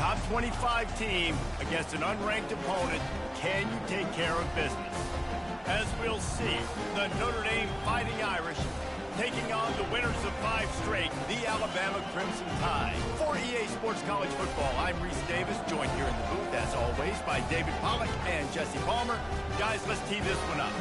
Top 25 team against an unranked opponent. Can you take care of business? As we'll see, the Notre Dame Fighting Irish taking on the winners of 5 straight, the Alabama Crimson Tide. For EA Sports College Football, I'm Reese Davis, joined here in the booth, as always, by David Pollack and Jesse Palmer. Guys, let's tee this one up.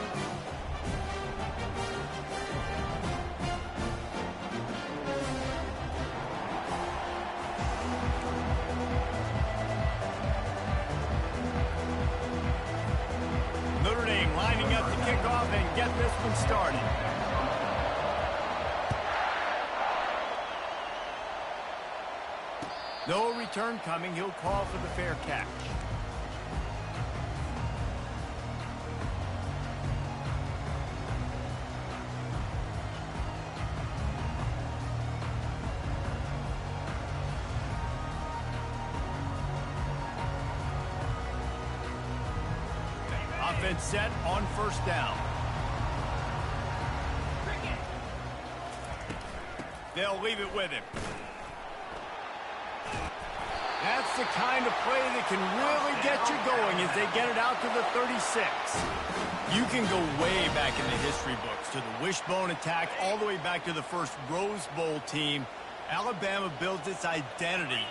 Notre Dame lining up to kick off and get this one started. No return coming. He'll call for the fair catch. Offense set on first down. They'll leave it with him. That's the kind of play that can really get you going as they get it out to the 36. You can go way back in the history books to the wishbone attack, all the way back to the first Rose Bowl team. Alabama builds its identity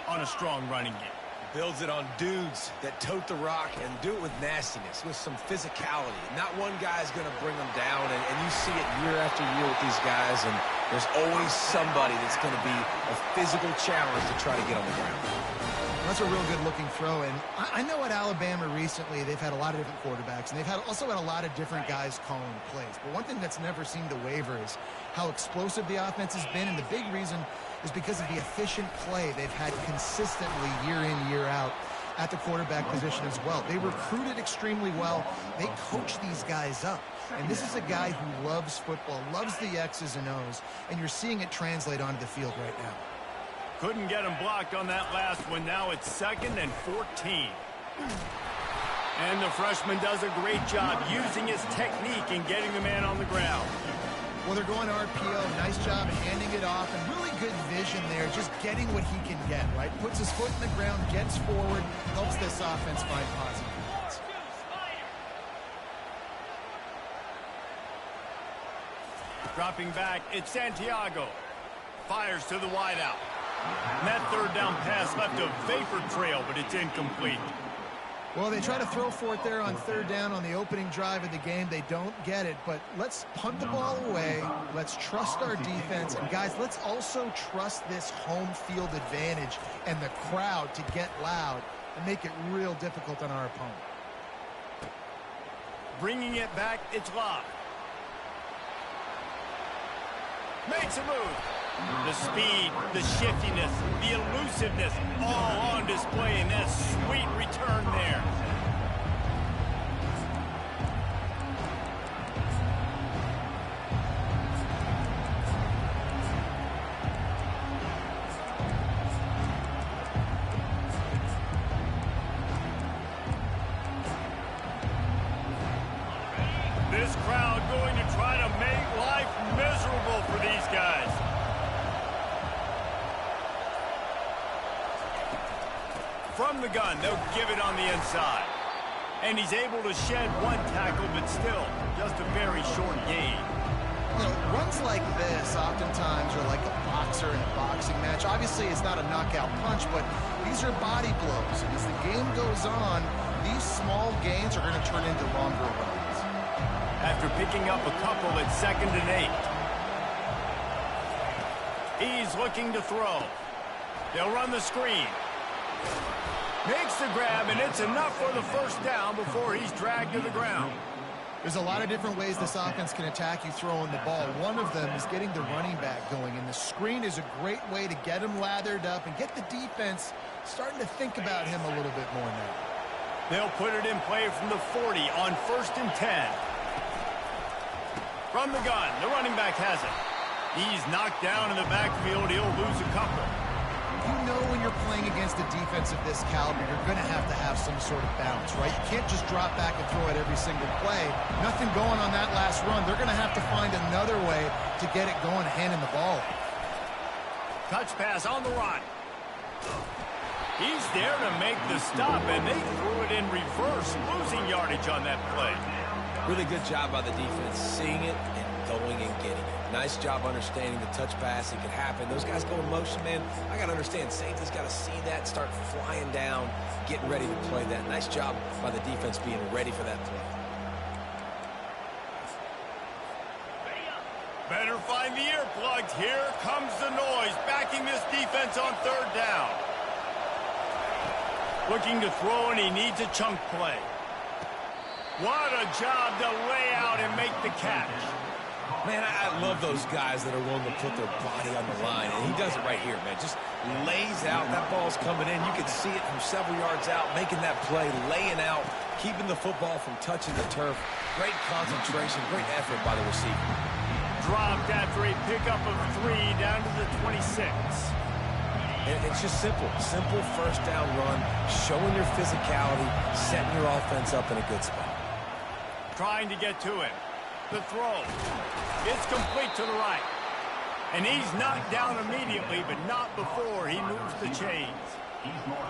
on a strong running game. Builds it on dudes that tote the rock and do it with nastiness, with some physicality. Not one guy's going to bring them down, and you see it year after year with these guys, and there's always somebody that's going to be a physical challenge to try to get on the ground. That's a real good-looking throw, and I know at Alabama recently they've had a lot of different quarterbacks, and they've also had a lot of different guys calling plays. But one thing that's never seemed to waver is how explosive the offense has been, and the big reason is because of the efficient play they've had consistently year in, year out at the quarterback position as well. They recruited extremely well. They coach these guys up. And this is a guy who loves football, loves the X's and O's, and you're seeing it translate onto the field right now. Couldn't get him blocked on that last one. Now it's 2nd and 14. And the freshman does a great job using his technique and getting the man on the ground. Well, they're going RPO. Nice job handing it off, and really good vision there, just getting what he can get, right? Puts his foot in the ground, gets forward, helps this offense find positive points. Dropping back, it's Santiago. Fires to the wideout. And that third down pass left a vapor trail, but it's incomplete. Well, they try to throw for it there on third down on the opening drive of the game. They don't get it, but let's punt the ball away. Let's trust our defense. And, guys, let's also trust this home field advantage and the crowd to get loud and make it real difficult on our opponent. Bringing it back, it's Locke. Makes a move. The speed, the shiftiness, the elusiveness, all on display in that sweet return there. This crowd going to try to make life miserable for these guys. From the gun, they'll give it on the inside. And he's able to shed one tackle, but still, just a very short gain. You know, runs like this oftentimes are like a boxer in a boxing match. Obviously, it's not a knockout punch, but these are body blows. And as the game goes on, these small gains are going to turn into longer runs. After picking up a couple at 2nd and 8. He's looking to throw. They'll run the screen. Makes the grab, and it's enough for the first down before he's dragged to the ground. There's a lot of different ways this offense can attack you throwing the ball. One of them is getting the running back going, and the screen is a great way to get him lathered up and get the defense starting to think about him a little bit more now. They'll put it in play from the 40 on 1st and 10. From the gun, the running back has it. He's knocked down in the backfield. He'll lose a couple. You know when you're playing against a defense of this caliber, you're going to have some sort of bounce, right? You can't just drop back and throw it every single play. Nothing going on that last run. They're going to have to find another way to get it going, handing the ball. Touch pass on the run. He's there to make the stop, and they threw it in reverse, losing yardage on that play. Really good job by the defense, seeing it and going and getting it. Nice job understanding the touch pass. It could happen. Those guys go in motion, man. I got to understand, safety's got to see that, start flying down, getting ready to play that. Nice job by the defense being ready for that play. Better find the earplugs. Here comes the noise, backing this defense on third down. Looking to throw, and he needs a chunk play. What a job to lay out and make the catch. Man, I love those guys that are willing to put their body on the line, and he does it right here, man. Just lays out. That ball's coming in. You can see it from several yards out, making that play, laying out, keeping the football from touching the turf. Great concentration, great effort by the receiver. Dropped after a pickup of 3 down to the 26. And it's just simple. Simple first down run, showing your physicality, setting your offense up in a good spot. Trying to get to him. The throw. It's complete to the right. And he's knocked down immediately, but not before he moves the chains.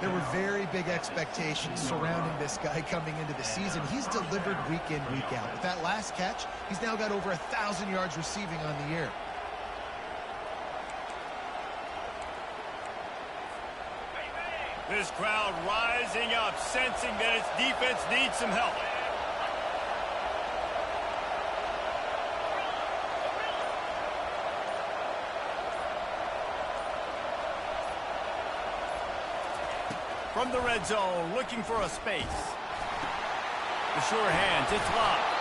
There were very big expectations surrounding this guy coming into the season. He's delivered week in, week out. With that last catch, he's now got over 1,000 yards receiving on the year. This crowd rising up, sensing that its defense needs some help. From the red zone, looking for a space. The sure hands, it's locked.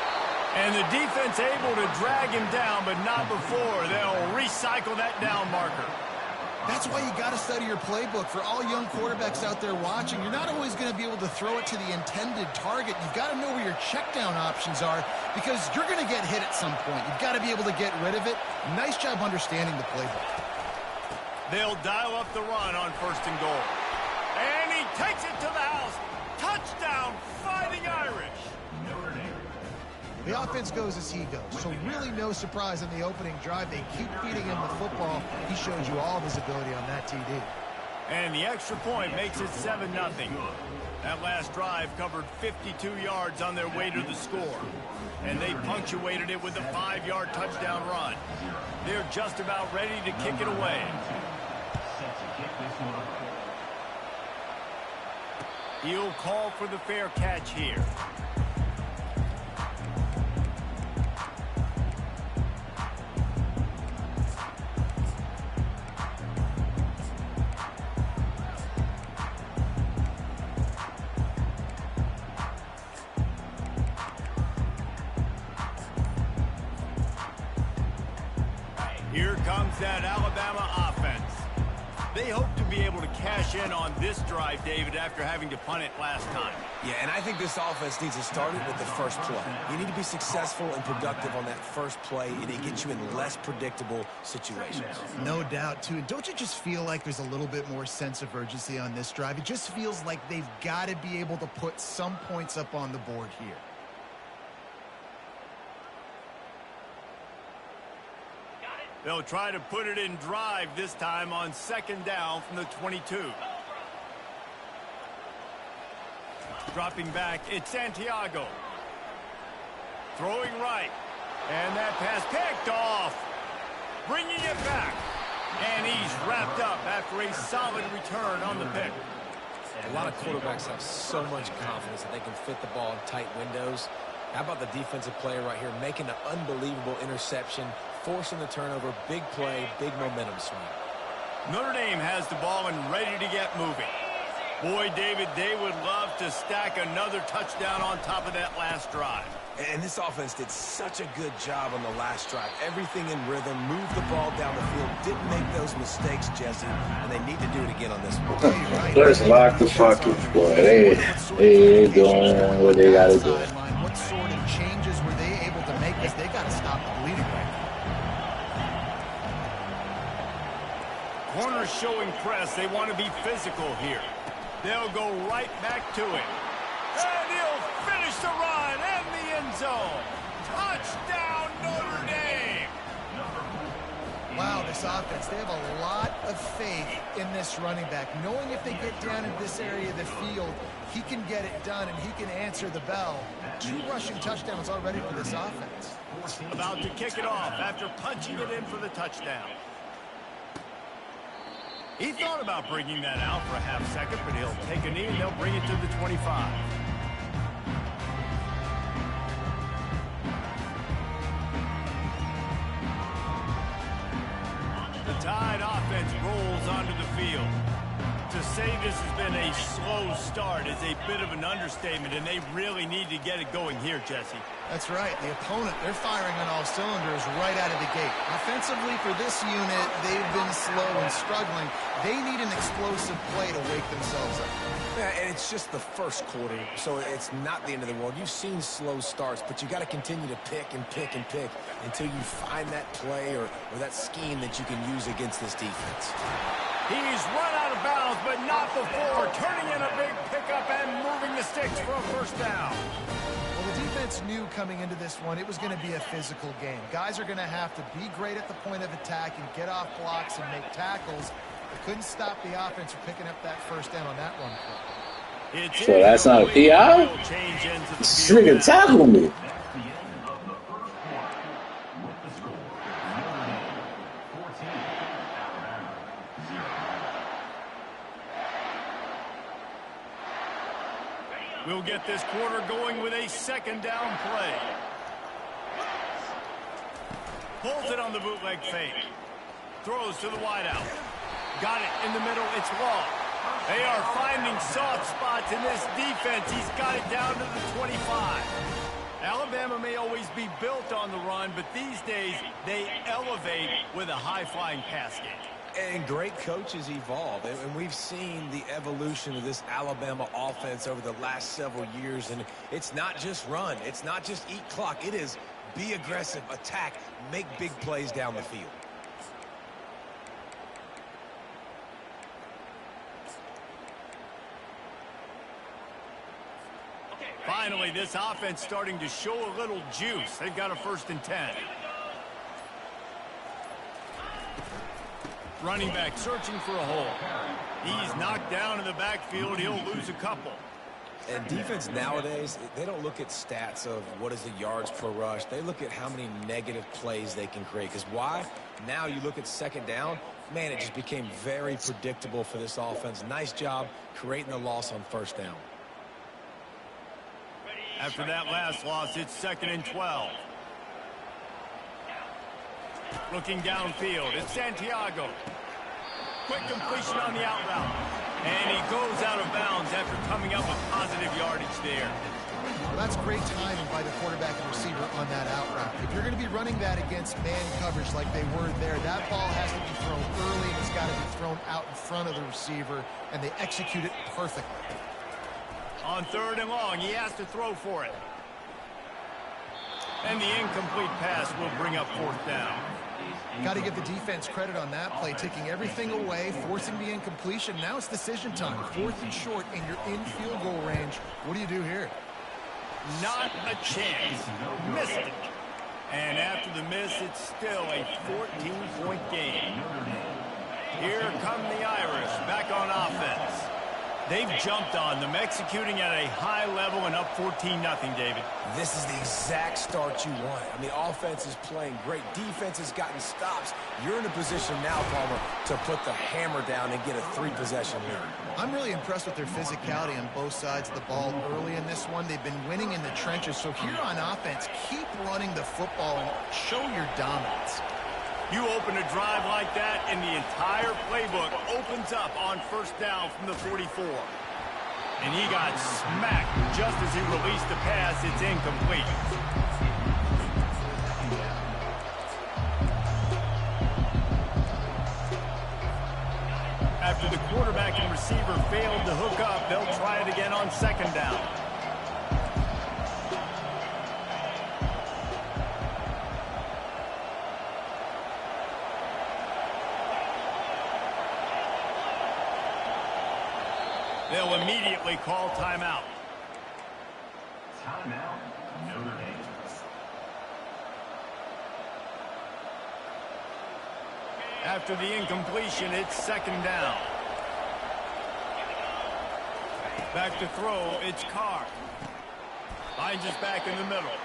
And the defense able to drag him down, but not before they'll recycle that down marker. That's why you got to study your playbook. For all young quarterbacks out there watching, you're not always going to be able to throw it to the intended target. You've got to know where your check down options are because you're going to get hit at some point. You've got to be able to get rid of it. Nice job understanding the playbook. They'll dial up the run on 1st and goal. And he takes it to the house. Touchdown, Fighting Irish. The offense goes as he goes, so really no surprise in the opening drive. They keep feeding him the football. He showed you all of his ability on that TD. And the extra point makes it 7-0. That last drive covered 52 yards on their way to the score. And they punctuated it with a 5-yard touchdown run. They're just about ready to kick it away. He'll call for the fair catch here. Here comes that Alabama offense. They hope to be able to cash in on this drive, David, after having to punt it last time. Yeah, and I think this offense needs to start it with the first play. You need to be successful and productive on that first play, and it gets you in less predictable situations. No doubt, too. And don't you just feel like there's a little bit more sense of urgency on this drive? It just feels like they've got to be able to put some points up on the board here. They'll try to put it in drive this time on 2nd down from the 22. Dropping back, it's Santiago. Throwing right. And that pass picked off. Bringing it back. And he's wrapped up after a solid return on the pick. A lot of quarterbacks have so much confidence that they can fit the ball in tight windows. How about the defensive player right here making an unbelievable interception, forcing the turnover, big play, big momentum swing. Notre Dame has the ball and ready to get moving. Boy, David, they would love to stack another touchdown on top of that last drive. And this offense did such a good job on the last drive. Everything in rhythm, moved the ball down the field, didn't make those mistakes, Jesse, and they need to do it again on this one. Let's lock the fucking boy. They ain't doing what they got to do. What sort of changes were they able to make as they got to stop the bleeding right now? Corners showing press. They want to be physical here. They'll go right back to it. And he'll finish the run and the end zone. Touchdown, Notre Dame. Wow, this offense, they have a lot of faith in this running back, knowing if they get down in this area of the field, he can get it done and he can answer the bell. 2 rushing touchdowns already for this offense. About to kick it off after punching it in for the touchdown. He thought about bringing that out for a half second, but he'll take a knee and they'll bring it to the 25. The Tide offense rolls onto the field. To say this has been a slow start is a bit of an understatement, and they really need to get it going here, Jesse. That's right. The opponent, they're firing on all cylinders right out of the gate. Offensively, for this unit, they've been slow and struggling. They need an explosive play to wake themselves up. Yeah, and it's just the first quarter, so it's not the end of the world. You've seen slow starts, but you got to continue to pick and pick and pick until you find that play or that scheme that you can use against this defense. He's run out of bounds, but not before turning in a big pickup and moving the sticks for a first down. Well, the defense knew coming into this one it was going to be a physical game. Guys are going to have to be great at the point of attack and get off blocks and make tackles. They couldn't stop the offense from picking up that first down on that run play. So that's not a PI? This nigga tackled me. We'll get this quarter going with a second down play. Pulls it on the bootleg fake. Throws to the wideout. Got it in the middle. It's long. They are finding soft spots in this defense. He's got it down to the 25. Alabama may always be built on the run, but these days they elevate with a high-flying pass game. And great coaches evolve, and we've seen the evolution of this Alabama offense over the last several years, and it's not just run, it's not just eat clock, it is be aggressive, attack, make big plays down the field. Finally, this offense starting to show a little juice. They've got a 1st and 10. Running back searching for a hole. He's knocked down in the backfield. He'll lose a couple. And defense nowadays, they don't look at stats of what is the yards per rush. They look at how many negative plays they can create. Because why? Now you look at second down, man, it just became very predictable for this offense. Nice job creating the loss on first down. After that last loss, it's 2nd and 12. Looking downfield, it's Santiago. Quick completion on the out route. And he goes out of bounds after coming up with positive yardage there. Well, that's great timing by the quarterback and receiver on that out route. If you're going to be running that against man coverage like they were there, that ball has to be thrown early and it's got to be thrown out in front of the receiver, and they execute it perfectly. On 3rd and long, he has to throw for it. And the incomplete pass will bring up 4th down. Got to give the defense credit on that play, taking everything away, forcing the incompletion. Now it's decision time. 4th and short, and you're in field goal range. What do you do here? Not a chance. Missed it. And after the miss, it's still a 14-point game. Here come the Irish back on offense. They've jumped on them, executing at a high level and up 14-0, David. This is the exact start you want. I mean, offense is playing great. Defense has gotten stops. You're in a position now, Palmer, to put the hammer down and get a 3-possession lead. I'm really impressed with their physicality on both sides of the ball early in this one. They've been winning in the trenches. So here on offense, keep running the football and show your dominance. You open a drive like that, and the entire playbook opens up on 1st down from the 44. And he got smacked just as he released the pass. It's incomplete. After the quarterback and receiver failed to hook up, they'll try it again on 2nd down. They'll immediately call timeout. Timeout, Notre Dame. After the incompletion, it's second down. Back to throw, it's Carr. Finds us back in the middle.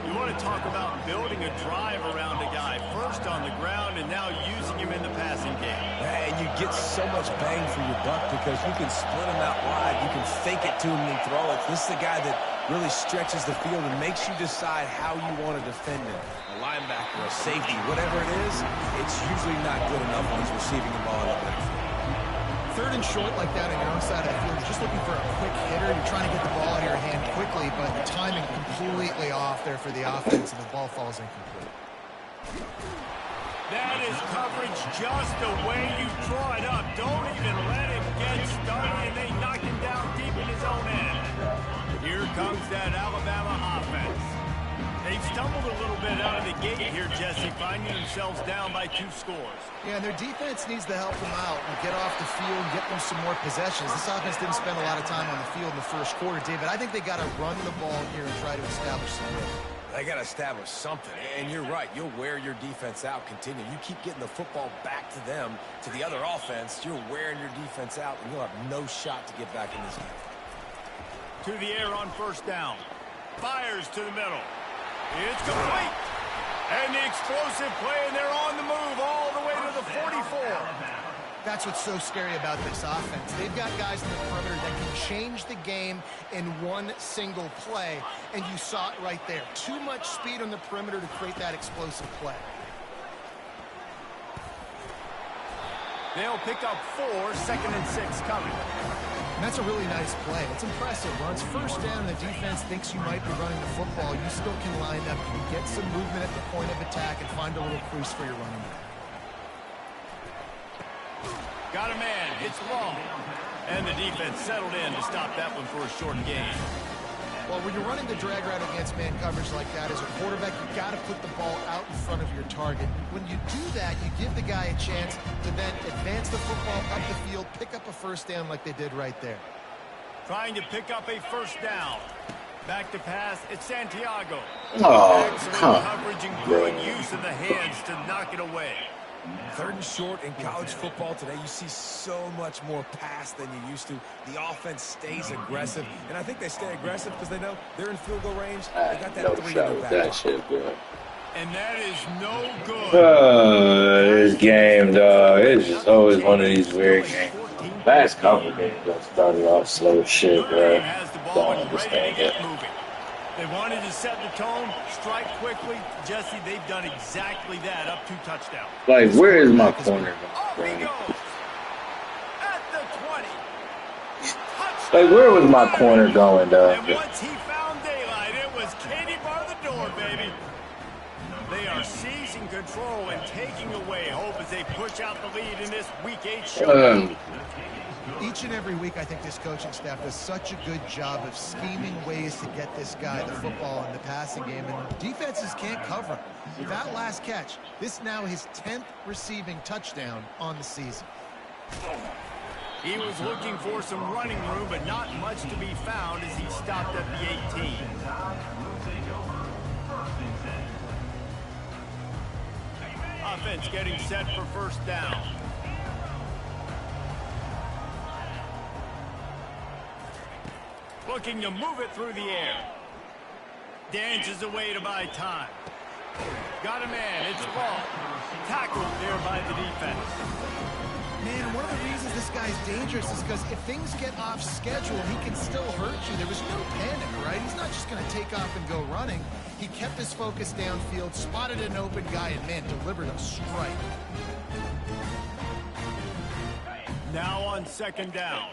You want to talk about building a drive around a guy, first on the ground and now using him in the passing game. And you get so much bang for your buck because you can split him out wide. You can fake it to him and throw it. This is the guy that really stretches the field and makes you decide how you want to defend him. A linebacker, a safety, whatever it is, it's usually not good enough when he's receiving the ball up there. Third and short like that on your own side of the field, you're just looking for a quick hitter. You're trying to get the ball out of your hand quickly, but the timing completely off there for the offense, and the ball falls incomplete. That is coverage just the way you draw it up. Don't even let him get started, and they knock him down deep in his own end. Here comes that Alabama offense. They've stumbled a little bit out of the gate here, Jesse, finding themselves down by 2 scores. Yeah, and their defense needs to help them out and get off the field and get them some more possessions. This offense didn't spend a lot of time on the field in the first quarter, David. I think they got to run the ball here and try to establish some rhythm. They got to establish something, and you're right. You'll wear your defense out, continue. You keep getting the football back to them, to the other offense, you're wearing your defense out, and you'll have no shot to get back in this game. To the air on first down. Fires to the middle. It's complete. And the explosive play, and they're on the move all the way to the 44. That's what's so scary about this offense. They've got guys in the perimeter that can change the game in one single play, and you saw it right there. Too much speed on the perimeter to create that explosive play. They'll pick up 4, second and 6 coming. And that's a really nice play. It's impressive. Runs first down, and the defense thinks you might be running the football. You still can line up. You can get some movement at the point of attack and find a little crease for your running back. Got a man. It's long. And the defense settled in to stop that one for a short gain. Well, when you're running the drag route against man coverage like that, as a quarterback, you've got to put the ball out in front of your target. When you do that, you give the guy a chance to then advance the football up the field, pick up a first down like they did right there. Trying to pick up a first down. Back to pass, it's Santiago. Oh, excellent coverage and good use of the hands to knock it away. Third and short in college football today, you see so much more pass than you used to. The offense stays aggressive, and I think they stay aggressive because they know they're in field goal range. They got that 3 in their back. That shit, bro. And that is no good. This game, dog. It's just always one of these weird games. Last couple games, I started off slow as shit, bro. Don't understand it. They wanted to set the tone, strike quickly. Jesse, they've done exactly that, up 2 touchdowns. Like, where is my corner Off he goes. At the 20. Like, where was my corner going, dog? And once he found daylight, it was Katie bar the door, baby. They are seizing control and taking away hope as they push out the lead in this Week 8 show. Each and every week, I think this coaching staff does such a good job of scheming ways to get this guy the football in the passing game, and defenses can't cover him. With that last catch, this now his 10th receiving touchdown on the season. He was looking for some running room, but not much to be found as he stopped at the 18. Offense getting set for first down. Looking to move it through the air. Dances away to buy time. Got a man. It's Ball. Tackled there by the defense. Man, one of the reasons this guy's dangerous is because if things get off schedule, he can still hurt you. There was no panic, right? He's not just going to take off and go running. He kept his focus downfield, spotted an open guy, and, man, delivered a strike. Now on second down.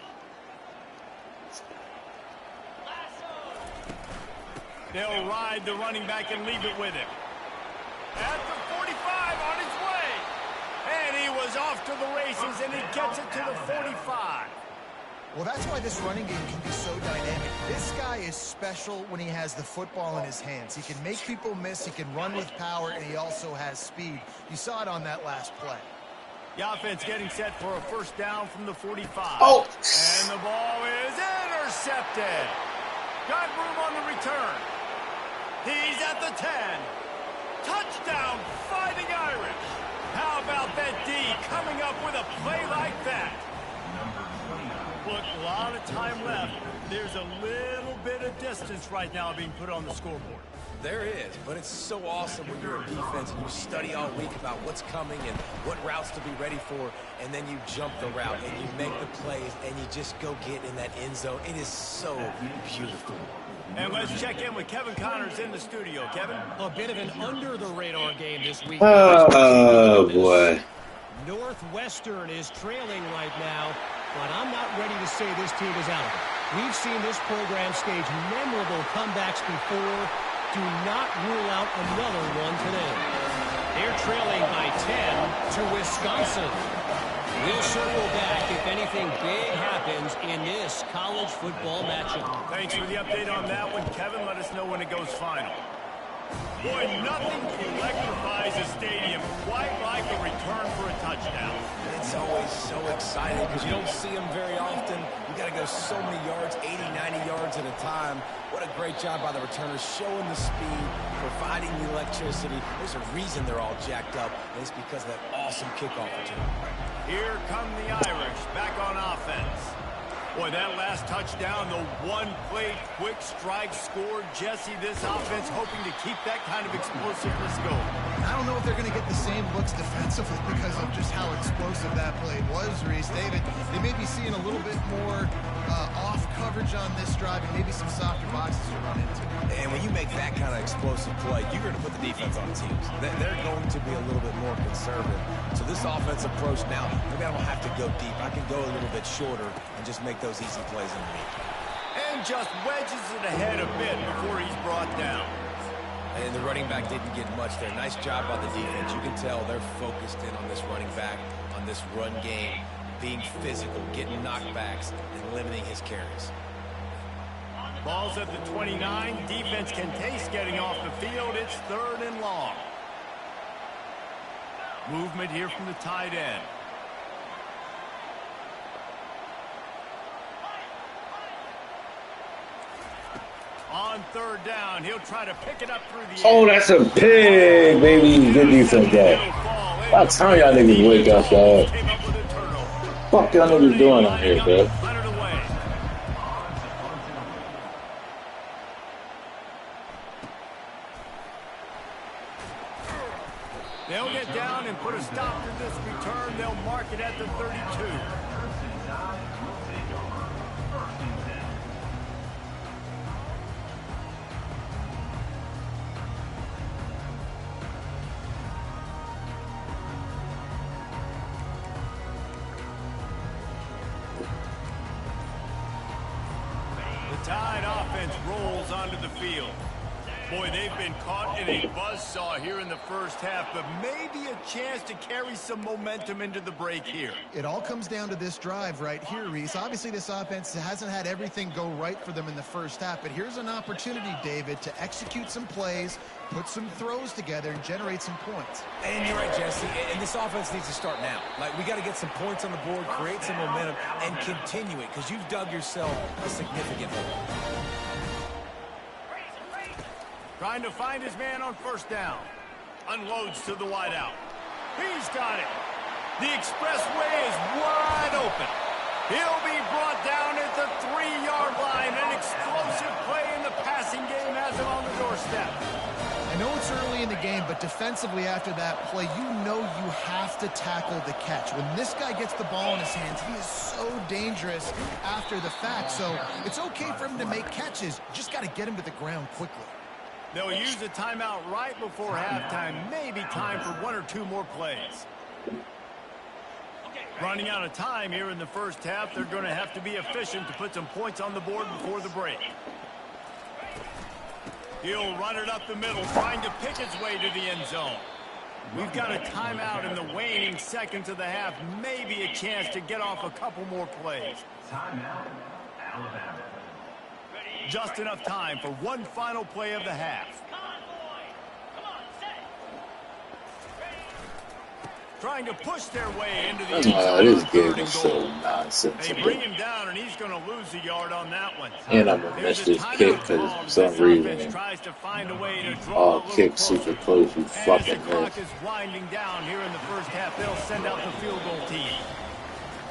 They'll ride the running back and leave it with him. At the 45 on his way. And he was off to the races, and he gets it to the 45. Well, that's why this running game can be so dynamic. This guy is special when he has the football in his hands. He can make people miss, he can run with power, and he also has speed. You saw it on that last play. The offense getting set for a first down from the 45. Oh. And the ball is intercepted. Got room on the return. He's at the 10. Touchdown, Fighting Irish. How about that D coming up with a play like that? Look, a lot of time left. There's a little bit of distance right now being put on the scoreboard. There is, but it's so awesome when you're a defense and you study all week about what's coming and what routes to be ready for, and then you jump the route and you make the plays and you just go get in that end zone. It is so beautiful. And let's check in with Kevin Connors in the studio. Kevin? A bit of an under-the-radar game this week. Oh, boy. Northwestern is trailing right now, but I'm not ready to say this team is out of it. We've seen this program stage memorable comebacks before. Do not rule out another one today. They're trailing by 10 to Wisconsin. We'll circle back if anything big happens in this college football matchup. Thanks for the update on that one, Kevin. Let us know when it goes final. Boy, nothing electrifies a stadium quite like a return for a touchdown. It's always so exciting because you don't see them very often. You got to go so many yards, 80, 90 yards at a time. What a great job by the returners, showing the speed, providing the electricity. There's a reason they're all jacked up, and it's because of that awesome kickoff return. Here come the Irish back on offense. Boy, that last touchdown, the one-play quick strike scored. Jesse, this offense hoping to keep that kind of explosiveness going. I don't know if they're going to get the same looks defensively because of just how explosive that play was, Reese. David, they may be seeing a little bit more off coverage on this drive and maybe some softer boxes to run into. And when you make that kind of explosive play, you're going to put the defense on teams. They're going to be a little bit more conservative. So this offense approach now, maybe I don't have to go deep. I can go a little bit shorter and just make those easy plays in the lead. And just wedges it ahead a bit before he's brought down. And the running back didn't get much there. Nice job by the defense. You can tell they're focused in on this running back, on this run game, being physical, getting knockbacks, and limiting his carries. Ball's at the 29. Defense can taste getting off the field. It's 3rd and long. Movement here from the tight end. On 3rd down, he'll try to pick it up through the Oh, air. that's a pig, baby. Good defense, though. About time y'all niggas wake up, dog. Fuck y'all niggas doing out here, bro? They'll get down and put a stop to this return. They'll mark it at the 32. The Tide offense rolls onto the field. Boy, they've been caught in a buzzsaw here in the first half, but maybe a chance to carry some momentum into the break here. It all comes down to this drive right here, Reese. Obviously, this offense hasn't had everything go right for them in the first half, but here's an opportunity, David, to execute some plays, put some throws together, and generate some points. And you're right, Jesse, and this offense needs to start now. Like, we got to get some points on the board, create some momentum, and continue it, because you've dug yourself a significant hole. Trying to find his man on 1st down. Unloads to the wideout. He's got it. The expressway is wide open. He'll be brought down at the 3-yard line. An explosive play in the passing game has him on the doorstep. I know it's early in the game, but defensively after that play, you know you have to tackle the catch. When this guy gets the ball in his hands, he is so dangerous after the fact. So it's okay for him to make catches. Just got to get him to the ground quickly. They'll use a timeout right before halftime. Maybe time for 1 or 2 more plays. Running out of time here in the first half. They're going to have to be efficient to put some points on the board before the break. He'll run it up the middle, trying to pick his way to the end zone. We've got a timeout in the waning seconds of the half. Maybe a chance to get off a couple more plays. Timeout, Alabama. Just enough time for one final play of the half. trying to push their way into the end zone. This on game 3rd is and so goal. nonsense. They bring him down, and he's going to lose a yard on that one. And I'm gonna miss this kick because for some reason tries to find a way to draw all a little kicks closer. super close. You And as the fucking clock miss. is winding down here in the first half, they'll send out the field goal team.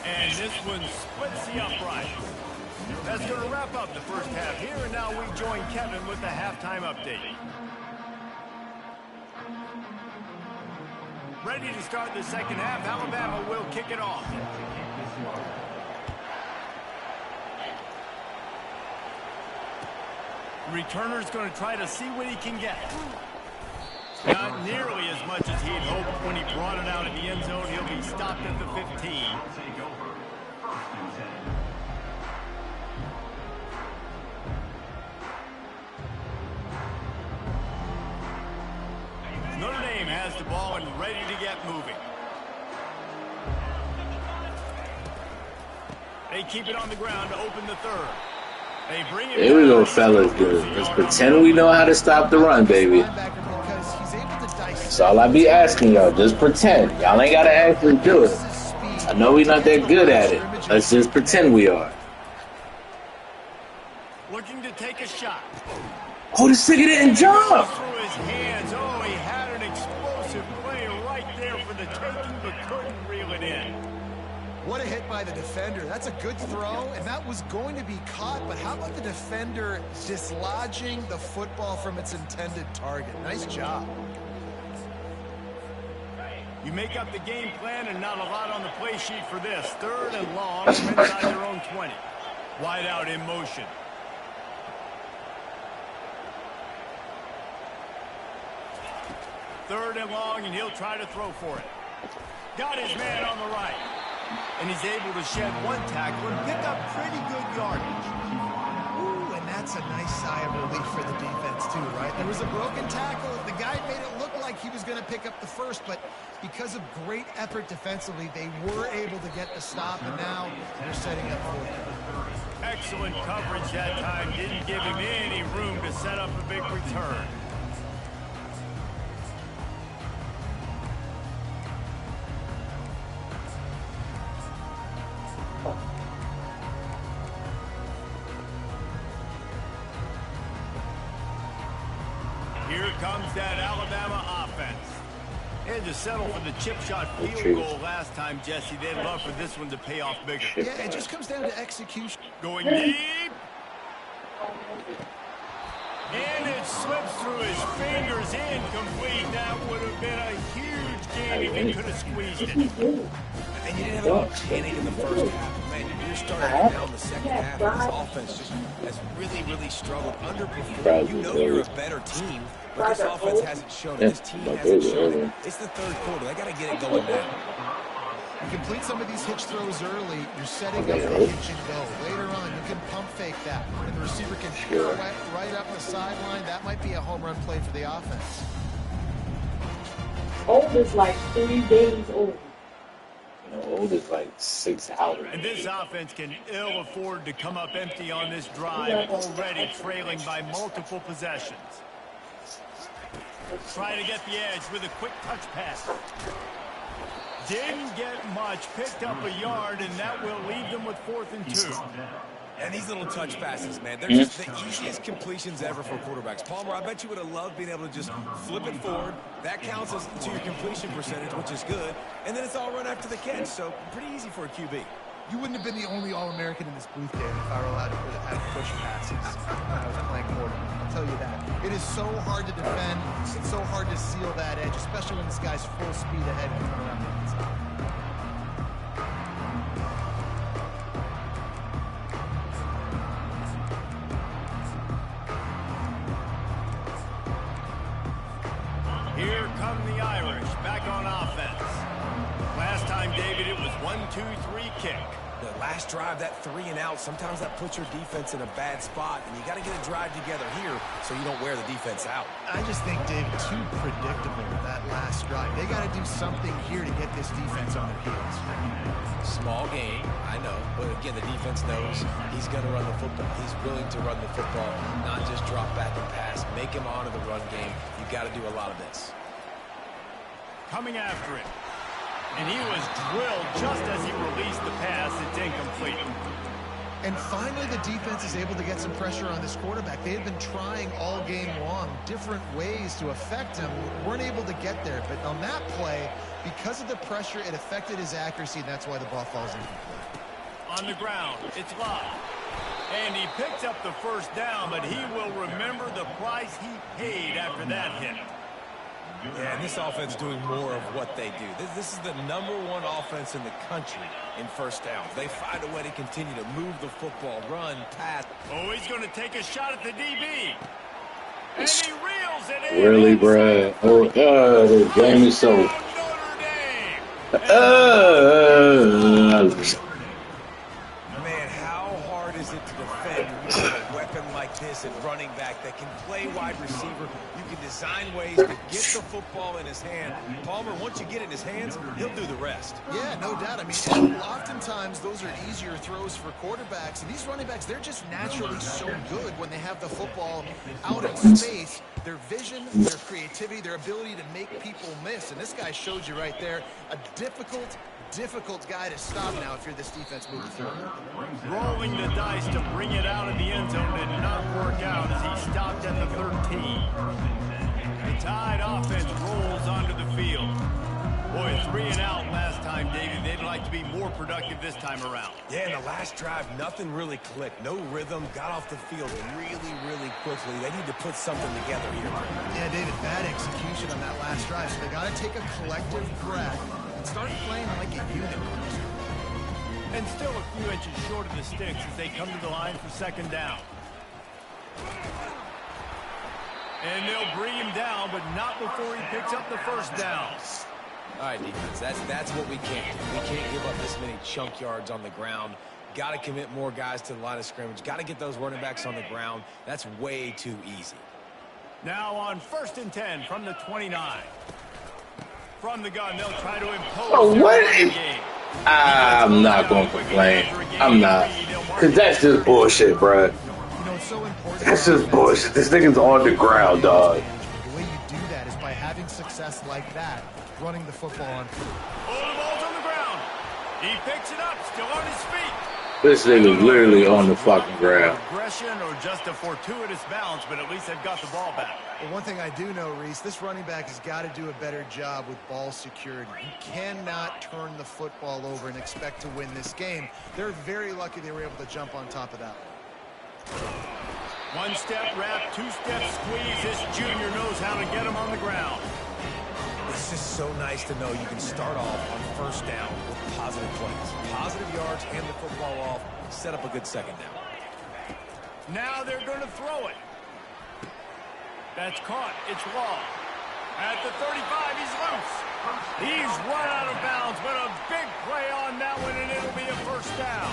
And this one splits the uprights. That's going to wrap up the first half here, and now we join Kevin with the halftime update. Ready to start the second half. Alabama will kick it off. Returner's going to try to see what he can get. Not nearly as much as he'd hoped when he brought it out of the end zone. He'll be stopped at the 15. Notre Dame has the ball and ready to get moving. They keep it on the ground to open the third. They bring it. Here we go, fellas. Let's pretend we know how to stop the run, baby. That's all I be asking y'all. Just pretend. Y'all ain't gotta actually do it. I know we're not that good at it. Let's just pretend we are. Looking to take a shot. Oh, this nigga didn't jump. Through his hands. Oh, he had an explosive play right there for the taking, but couldn't reel it in. What a hit by the defender. That's a good throw, and that was going to be caught, but how about the defender dislodging the football from its intended target? Nice job. You make up the game plan and not a lot on the play sheet for this. 3rd and long from inside their own 20. Wide out in motion. Third and long, and he'll try to throw for it. Got his man on the right. And he's able to shed one tackle and pick up pretty good yardage. Ooh, and that's a nice sigh of relief for the defense, too, right? There was a broken tackle. The guy made it look like he was going to pick up the first, but because of great effort defensively, they were able to get the stop, and now they're setting up for it. Excellent coverage that time. Didn't give him any room to set up a big return. Here comes that Alabama offense. And to settle for the chip shot field goal last time, Jesse, they'd love for this one to pay off bigger. Yeah, it just comes down to execution. Going deep. And it slips through his fingers, incomplete. That would have been a huge game if he could have squeezed it. And you didn't have enough panic in the first half. Man, you're starting now in the second half, and this offense just has really struggled, underperformed. You know you're a better team, but this offense hasn't shown it. This team hasn't shown it. It's the third quarter. They got to get it going now. You complete some of these hitch throws early, you're setting up the hitch and go. Later on, you can pump fake that, and the receiver can pirouette right up the sideline. That might be a home run play for the offense. Old is like 3 days old. Old is like 6 hours. And this offense can ill afford to come up empty on this drive, already trailing by multiple possessions. Trying to get the edge with a quick touch pass. Didn't get much, picked up a yard, and that will leave them with 4th and 2. And these little touch passes, man, they're just the easiest completions ever for quarterbacks. Palmer, I bet you would have loved being able to just flip it forward. That counts as to your completion percentage, which is good. And then it's all run after the catch, so pretty easy for a QB. You wouldn't have been the only All-American in this booth, Dan, if I were allowed to have push passes when I was playing quarterback. I'll tell you that. It is so hard to defend. It's so hard to seal that edge, especially when this guy's full speed ahead coming around the inside. Here come the Irish, back on offense. Last time, David, it was 1-2-3 kick. The last drive, that 3 and out, sometimes that puts your defense in a bad spot, and you got to get a drive together here so you don't wear the defense out. I just think, Dave, too predictable, that last drive. They got to do something here to get this defense on their heels. Small game, I know, but again, the defense knows he's going to run the football. He's willing to run the football, not just drop back and pass. Make him honor the run game. You got to do a lot of this. Coming after it. And he was drilled just as he released the pass. It's incomplete. And finally, the defense is able to get some pressure on this quarterback. They had been trying all game long different ways to affect him. Weren't able to get there. But on that play, because of the pressure, it affected his accuracy, and that's why the ball falls incomplete. On the ground, it's Love. And he picks up the first down, but he will remember the price he paid after that hit. Yeah, and this offense doing more of what they do. This is the #1 offense in the country in first downs. They find a way to continue to move the football, run, pass. Oh, he's going to take a shot at the DB. And he reels it in. Really, bruh? Oh, the game is so... Man, how hard is it to defend when you have a weapon like this at running back that can play wide receiver? You can design ways to get the football in his hand. Palmer, once you get it in his hands, he'll do the rest. Yeah, no doubt. I mean, oftentimes those are easier throws for quarterbacks. And these running backs, they're just naturally so good when they have the football out in space. Their vision, their creativity, their ability to make people miss. And this guy showed you right there a difficult guy to stop now if you're this defense moving forward. Rolling the dice to bring it out of the end zone did not work out as he stopped at the 13. The Tide offense rolls onto the field. Boy, 3 and out last time, David. They'd like to be more productive this time around. Yeah, in the last drive, nothing really clicked. No rhythm. Got off the field really quickly. They need to put something together here. Yeah, David, bad execution on that last drive. So they got to take a collective breath and start playing like a unit. And still a few inches short of the sticks as they come to the line for second down. And they'll bring him down, but not before he picks up the first down. All right, defense, that's what we can't do. We can't give up this many chunk yards on the ground. Got to commit more guys to the line of scrimmage. Got to get those running backs on the ground. That's way too easy. Now on 1st and 10 from the 29. From the gun, they'll try to impose. Oh, what? I'm not going to complain. I'm not. Because that's just bullshit, bro. So important. That's just bullshit. This nigga's on the ground, dog. The way you do that is by having success like that, running the football on foot. Oh, the ball's on the ground. He picks it up, still on his feet. This nigga's literally on the fucking ground. Aggression or just a fortuitous bounce, but at least they've got the ball back. Well, one thing I do know, Reese, this running back has got to do a better job with ball security. You cannot turn the football over and expect to win this game. They're very lucky they were able to jump on top of that. 1-step wrap, 2-step squeeze. This junior knows how to get him on the ground. It's just so nice to know you can start off on first down with positive plays. Positive yards, hand the football off, set up a good second down. Now they're going to throw it. That's caught. It's Law. At the 35, he's loose. He's run out of bounds, but a big play on that one, and it'll be a first down.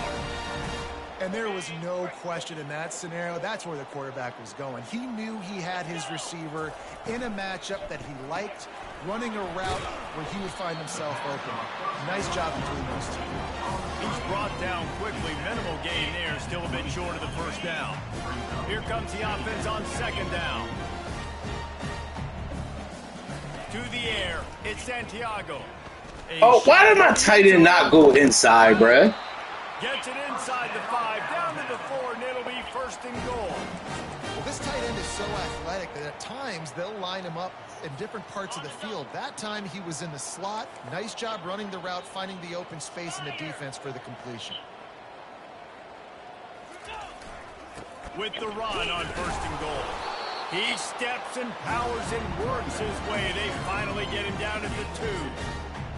And there was no question in that scenario. That's where the quarterback was going. He knew he had his receiver in a matchup that he liked, running a route where he would find himself open. Nice job between those two. He's brought down quickly. Minimal gain there. Still a bit short of the first down. Here comes the offense on second down. To the air. It's Santiago. Oh, why did my tight end not go inside, bruh? Gets it inside the 5, down to the 4, and it'll be first and goal. Well, this tight end is so athletic that at times they'll line him up in different parts of the field. That time he was in the slot. Nice job running the route, finding the open space in the defense for the completion. With the run on first and goal. He steps and powers and works his way. They finally get him down at the 2.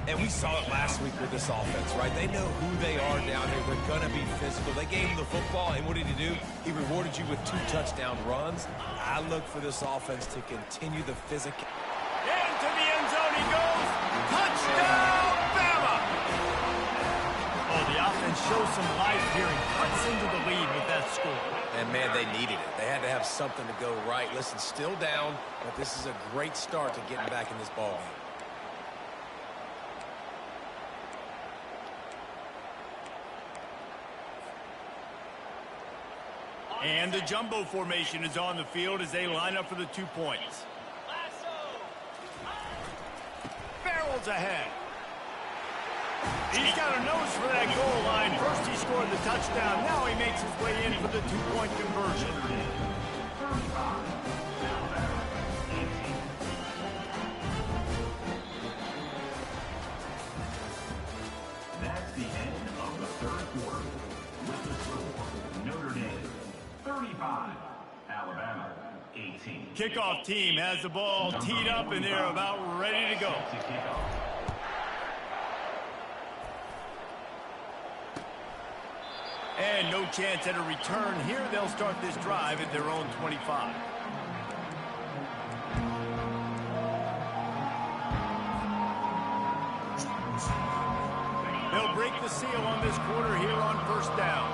And we saw it last week with this offense, right? They know who they are down there. They're going to be physical. They gave him the football, and what did he do? He rewarded you with 2 touchdown runs. I look for this offense to continue the physical. Into the end zone he goes. Touchdown, Bama! Oh, the offense shows some life here and cuts into the lead with that score. And, man, they needed it. They had to have something to go right. Listen, still down, but this is a great start to getting back in this ballgame. And the jumbo formation is on the field as they line up for the 2 points. Barrels ahead. He's got a nose for that goal line. First he scored the touchdown. Now he makes his way in for the two-point conversion. That's the end of the third quarter. With the score, Notre Dame 35, Alabama 18. Kickoff team has the ball teed up and they're about ready to go. And no chance at a return here. They'll start this drive at their own 25. They'll break the seal on this quarter here on first down.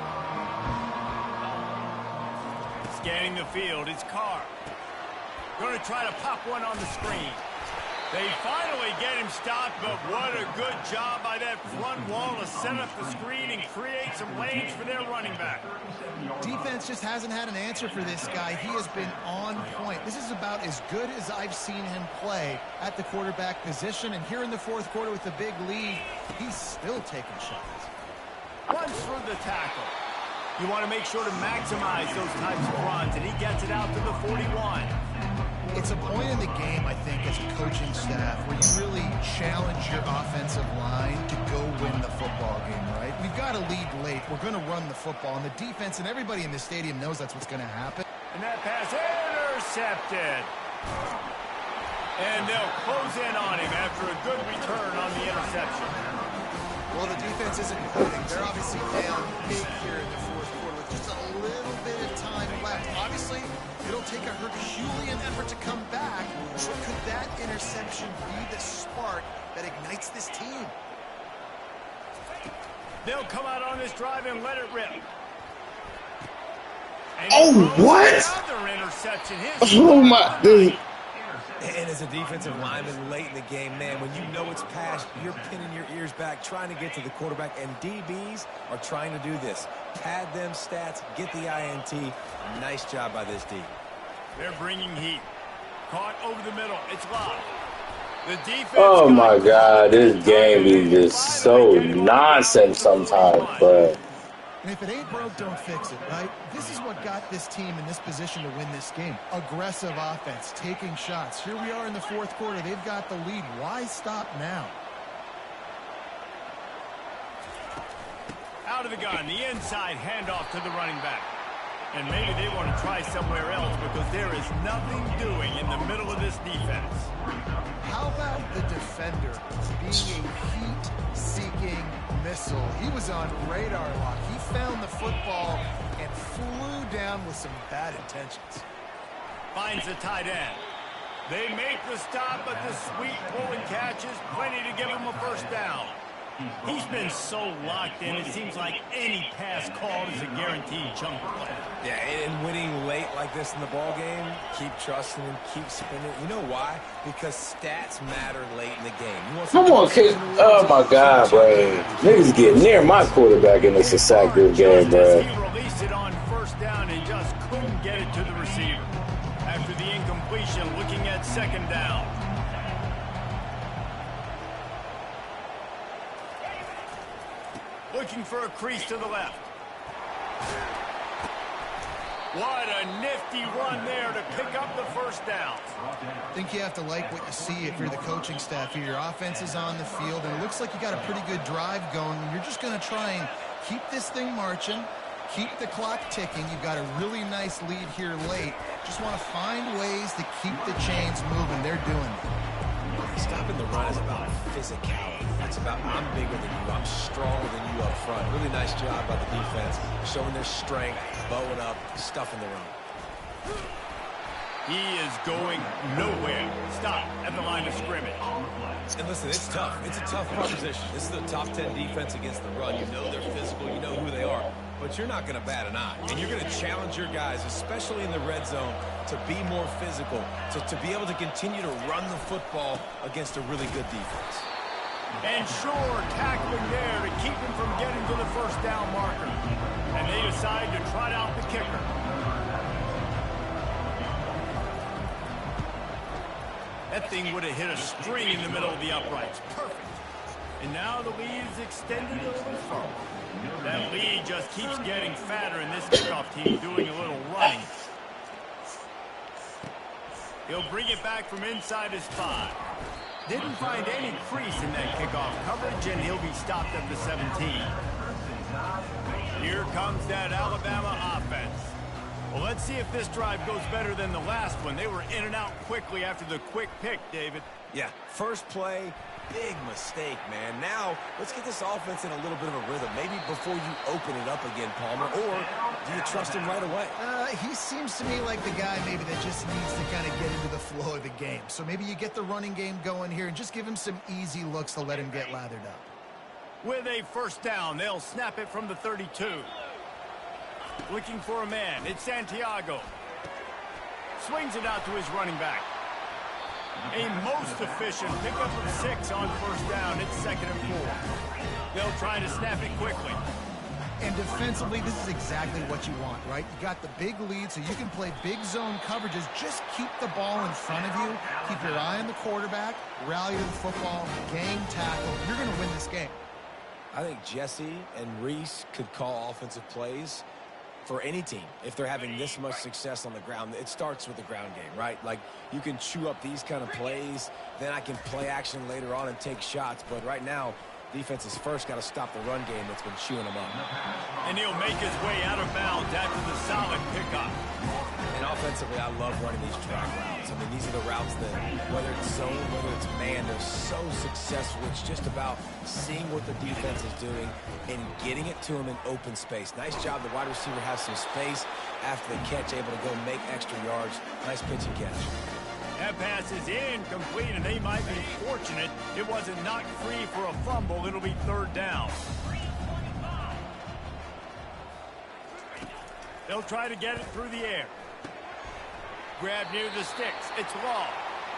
Scanning the field, it's Carr. Going to try to pop one on the screen. They finally get him stopped, but what a good job by that front wall to set up the screen and create some lanes for their running back. Defense just hasn't had an answer for this guy. He has been on point. This is about as good as I've seen him play at the quarterback position. And here in the fourth quarter with the big lead, he's still taking shots. Runs for the tackle. You want to make sure to maximize those types of runs, and he gets it out to the 41. It's a point in the game, I think, as a coaching staff where you really challenge your offensive line to go win the football game, right? We've got to lead late. We're going to run the football, and the defense and everybody in the stadium knows that's what's going to happen. And that pass intercepted. And they'll close in on him after a good return on the interception. Well, the defense isn't holding. They're obviously down big here in the fourth quarter with just a little bit of time left. Obviously, it'll take a Herculean effort to come back. But could that interception be the spark that ignites this team? They'll come out on this drive and let it rip. And Oh, what? Another interception. Oh, my. Dude. And as a defensive lineman late in the game, man, when you know it's past, you're pinning your ears back, trying to get to the quarterback, and DBs are trying to do this. Pad them stats, get the INT. Nice job by this D. They're bringing heat. Caught over the middle. It's locked. The defense. Oh, my God. This game is just so nonsense sometimes, but... And if it ain't broke, don't fix it, right? This is what got this team in this position to win this game. Aggressive offense, taking shots. Here we are in the fourth quarter. They've got the lead. Why stop now? Out of the gun, the inside handoff to the running back. And maybe they want to try somewhere else because there is nothing doing in the middle of this defense. How about the defender being a heat-seeking missile? He was on radar lock. He found the football and flew down with some bad intentions. Finds the tight end. They make the stop, but the sweet pull and catch is plenty to give him a first down. He's been so locked in, it seems like any pass called is a guaranteed chunk play. Yeah, and winning late like this in the ball game, keep trusting him, keep spinning. You know why? Because stats matter late in the game. Come on, kid. Oh, my God, bro. Niggas get near my quarterback and it's a sack good game, bro. He released it on first down and just couldn't get it to the receiver. After the incompletion, looking at second down. Looking for a crease to the left. What a nifty run there to pick up the first down. I think you have to like what you see if you're the coaching staff here. Your offense is on the field, and it looks like you got a pretty good drive going. You're just going to try and keep this thing marching, keep the clock ticking. You've got a really nice lead here late. Just want to find ways to keep the chains moving. They're doing it. Stopping the run is about physicality. It's about I'm bigger than you, I'm stronger than you up front. Really nice job by the defense, showing their strength, bowing up, stuffing the run. He is going nowhere. Stop at the line of scrimmage. And listen, it's tough. It's a tough proposition. This is the top 10 defense against the run. You know they're physical, you know who they are. But you're not going to bat an eye. And you're going to challenge your guys, especially in the red zone, to be more physical, to be able to continue to run the football against a really good defense. And sure, tackling there to keep him from getting to the first down marker. And they decide to trot out the kicker. That thing would have hit a string in the middle of the uprights. Perfect. And now the lead is extended a little further. That lead just keeps getting fatter, and this kickoff team doing a little running. He'll bring it back from inside his 5. Didn't find any crease in that kickoff coverage, and he'll be stopped at the 17. Here comes that Alabama offense. Well, let's see if this drive goes better than the last one. They were in and out quickly after the quick pick, David. Yeah, first play, big mistake, man. Now, let's get this offense in a little bit of a rhythm. Maybe before you open it up again, Palmer, or do you trust him right away? He seems to me like the guy maybe that just needs to kind of get into the flow of the game. So maybe you get the running game going here and just give him some easy looks to let him get lathered up. With a first down, they'll snap it from the 32. Looking for a man. It's Santiago. Swings it out to his running back. A most efficient pickup of 6 on first down. It's 2nd and 4. They'll try to snap it quickly. And defensively, this is exactly what you want, right? You got the big lead, so you can play big zone coverages. Just keep the ball in front of you. Keep your eye on the quarterback. Rally to the football. Gang tackle. You're going to win this game. I think Jesse and Reese could call offensive plays for any team if they're having this much success on the ground. It starts with the ground game, right? Like, you can chew up these kind of plays, then I can play action later on and take shots. But right now, defense has first got to stop the run game that's been chewing them up. And he'll make his way out of bounds after the solid pickup. And offensively, I love running these track routes. I mean, these are the routes that, whether it's zone, whether it's man, they're so successful. It's just about seeing what the defense is doing and getting it to them in open space. Nice job. The wide receiver has some space after the catch, able to go make extra yards. Nice pitch and catch. That pass is incomplete, and they might be fortunate it wasn't knocked free for a fumble. It'll be 3rd down. They'll try to get it through the air. Grab near the sticks. It's Law.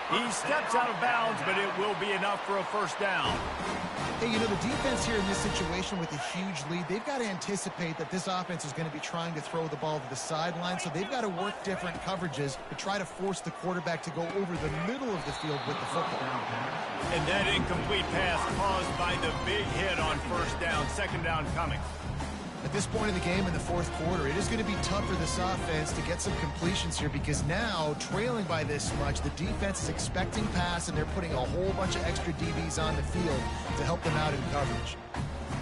He steps out of bounds, but it will be enough for a first down. Hey, you know, the defense here in this situation with a huge lead, they've got to anticipate that this offense is going to be trying to throw the ball to the sideline, so they've got to work different coverages to try to force the quarterback to go over the middle of the field with the football. And that incomplete pass caused by the big hit on first down. 2nd down coming. At this point in the game in the 4th quarter, it is going to be tough for this offense to get some completions here because now, trailing by this much, the defense is expecting pass, and they're putting a whole bunch of extra DBs on the field to help them out in coverage.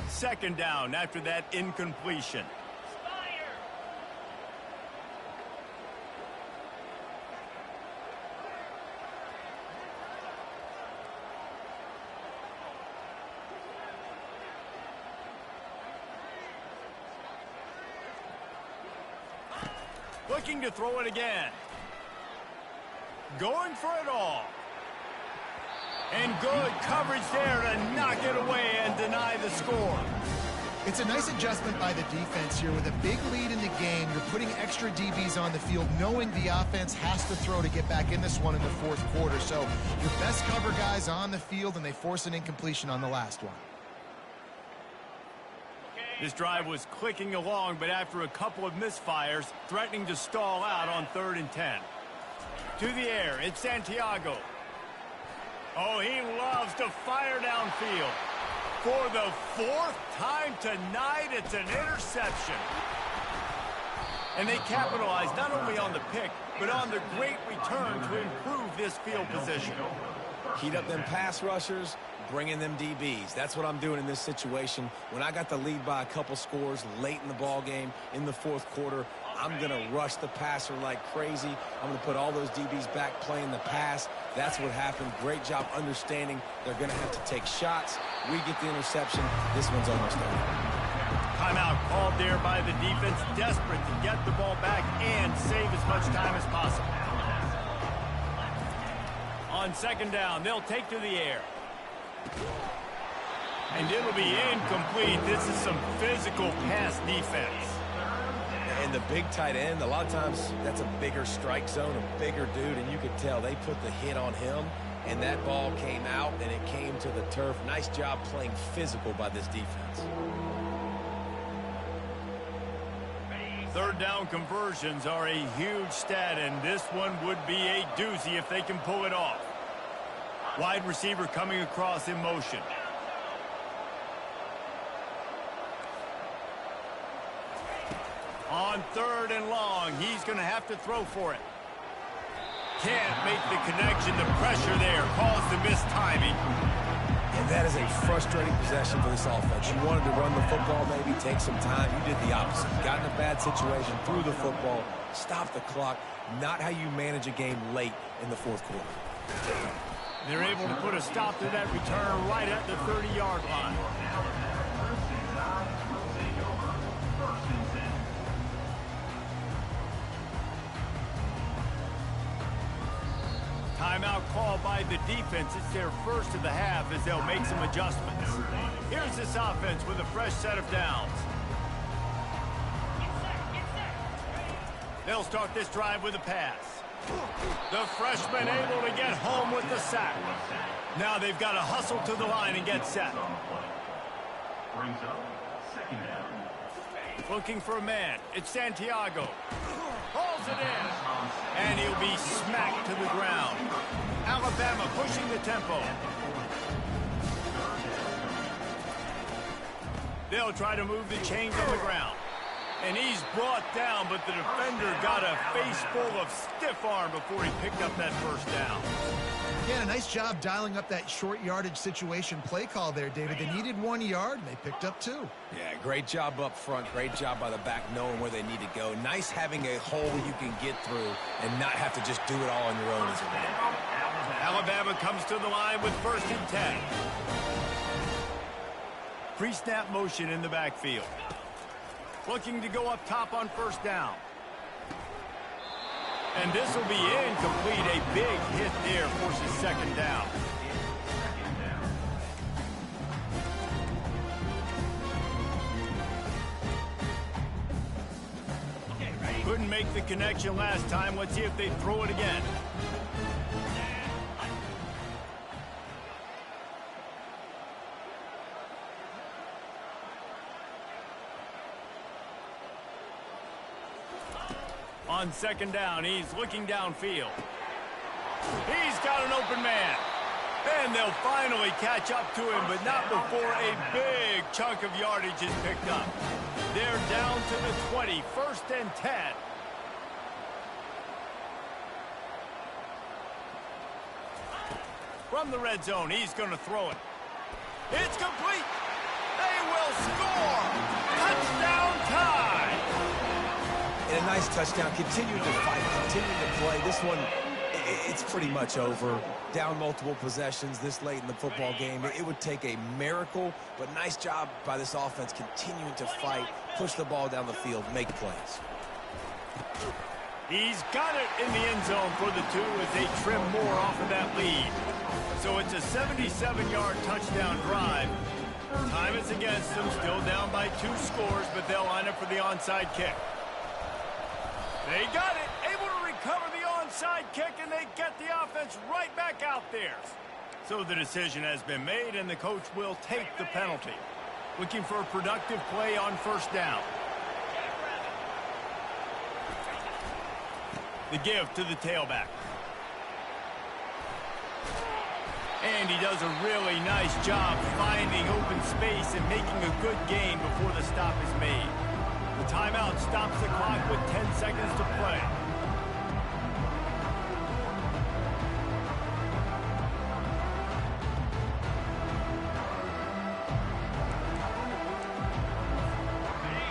2nd down after that incompletion. Looking to throw it again. Going for it all. And good coverage there to knock it away and deny the score. It's a nice adjustment by the defense here. With a big lead in the game, you're putting extra DBs on the field, knowing the offense has to throw to get back in this one in the 4th quarter. So your best cover guys on the field, and they force an incompletion on the last one. This drive was clicking along, but after a couple of misfires, threatening to stall out on 3rd and 10. To the air, it's Santiago. Oh, he loves to fire downfield. For the 4th time tonight, it's an interception. And they capitalize not only on the pick, but on the great return to improve this field position. Heat up them pass rushers, bringing them DBs. That's what I'm doing in this situation. When I got the lead by a couple scores late in the ball game in the 4th quarter, I'm going to rush the passer like crazy. I'm going to put all those DBs back playing the pass. That's what happened. Great job understanding they're going to have to take shots. We get the interception. This one's almost over. Timeout called there by the defense, desperate to get the ball back and save as much time as possible. On 2nd down, they'll take to the air. And it'll be incomplete. This is some physical pass defense. And the big tight end, a lot of times that's a bigger strike zone, a bigger dude, and you could tell they put the hit on him, and that ball came out, and it came to the turf. Nice job playing physical by this defense. 3rd down conversions are a huge stat, and this one would be a doozy if they can pull it off. Wide receiver coming across in motion. On 3rd and long, he's going to have to throw for it. Can't make the connection. The pressure there caused the missed timing. And that is a frustrating possession for this offense. You wanted to run the football, maybe take some time. You did the opposite. You got in a bad situation, threw the football, stopped the clock. Not how you manage a game late in the fourth quarter. They're able to put a stop to that return right at the 30-yard line. Timeout called by the defense. It's their first of the half as they'll make some adjustments. Here's this offense with a fresh set of downs. They'll start this drive with a pass. The freshman able to get home with the sack. Now they've got to hustle to the line and get set. Brings up second down. Looking for a man. It's Santiago. Hauls it in. And he'll be smacked to the ground. Alabama pushing the tempo. They'll try to move the chains on the ground. And he's brought down, but the defender got a face full of stiff arm before he picked up that first down. Yeah, a nice job dialing up that short yardage situation play call there, David. They needed 1 yard, and they picked up 2. Yeah, great job up front. Great job by the back knowing where they need to go. Nice having a hole you can get through and not have to just do it all on your own as a runner. Alabama comes to the line with 1st and 10. Pre-snap motion in the backfield. Looking to go up top on 1st down. And this will be incomplete. A big hit there forces 2nd down. Couldn't make the connection last time. Let's see if they throw it again. On 2nd down, he's looking downfield. He's got an open man. And they'll finally catch up to him, but not before a big chunk of yardage is picked up. They're down to the 20, 1st and 10. From the red zone, he's going to throw it. It's complete. They will score. Touchdown tie. And a nice touchdown. Continuing to fight, continuing to play. This one, it's pretty much over. Down multiple possessions this late in the football game. It would take a miracle, but nice job by this offense continuing to fight, push the ball down the field, make plays. He's got it in the end zone for the 2 as they trim more off of that lead. So it's a 77-yard touchdown drive. Time is against them, still down by 2 scores, but they'll line up for the onside kick. They got it, able to recover the onside kick, and they get the offense right back out there. So the decision has been made, and the coach will take the penalty. Looking for a productive play on 1st down. The give to the tailback. And he does a really nice job finding open space and making a good gain before the stop is made. The timeout stops the clock with 10 seconds to play.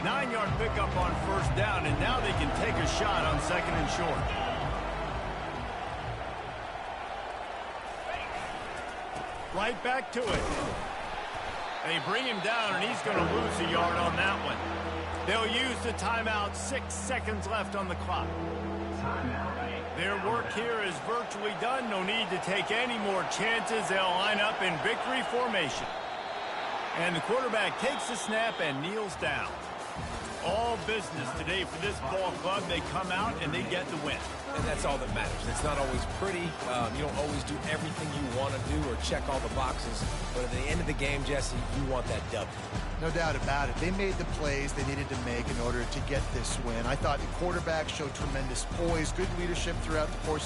Nine-yard pickup on 1st down, and now they can take a shot on 2nd and short. Right back to it. They bring him down, and he's going to lose a yard on that one. They'll use the timeout. 6 seconds left on the clock. Their work here is virtually done. No need to take any more chances. They'll line up in victory formation. And the quarterback takes the snap and kneels down. All business today for this ball club. They come out and they get the win. And that's all that matters. It's not always pretty. You don't always do everything you want to do or check all the boxes. But at the end of the game, Jesse, you want that W. No doubt about it. They made the plays they needed to make in order to get this win. I thought the quarterback showed tremendous poise, good leadership throughout the course